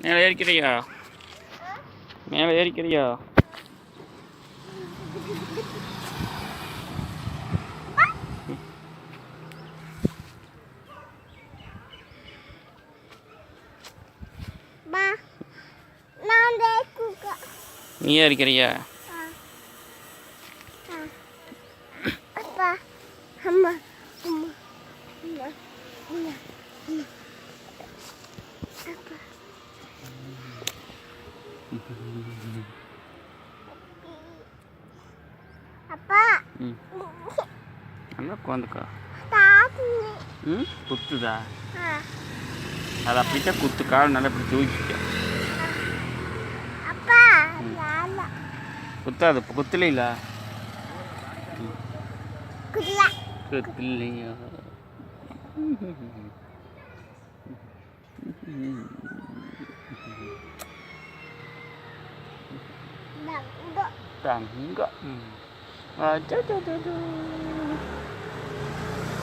மேலே ஏறிக்கிறியா? மேலே ஏறிக்கிறியா? நீ ஏறிக்கிறியா? அங்கே உட்காந்துக்கா. குத்துதா? அதை அப்படித்தான் குத்து, கால் நல்லா இப்படி தூக்கிக்க. குத்தாது, இப்போ குத்துலையா? குத்துலையா? தங்கம்.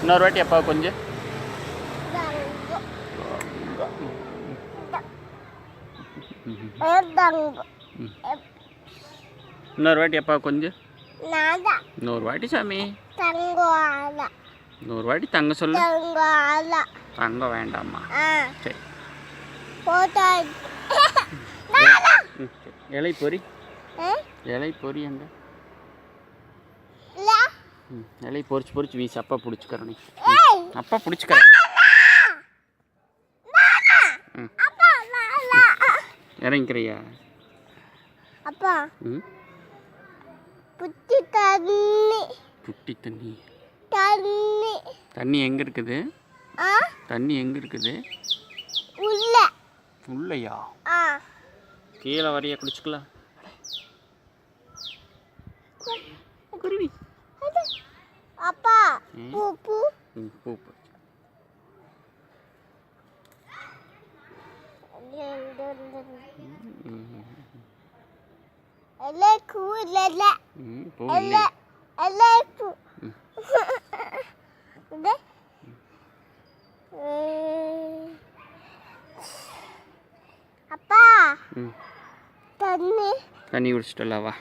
இன்னொரு வாட்டி அப்பா கொஞ்சம் இன்னொரு வாட்டி அப்பா கொஞ்சம் இன்னொரு வாட்டி சாமி இன்னொரு வாட்டி தங்க சொல்லு. தங்க வேண்டாமா? சரி. இலை பொறி, இலை பொறி அங்க இலை பொறிச்சு பொறிச்சு வீசி அப்பா பிடிச்சிக்கிறேன். நீ அப்பா பிடிச்சிக்கிறேன். இறங்கிக்கிறியா? அப்பா புட்டி தண்ணி, புட்டி தண்ணி. தண்ணி தண்ணி எங்க இருக்குது? தண்ணி எங்க இருக்குது? உள்ள. உள்ளையா? கீழே வரைய குடிச்சுக்கலாம். அப்பா பூ பூ பூ அப்பா தண்ணி தண்ணி குடிச்சிட்டலாவா?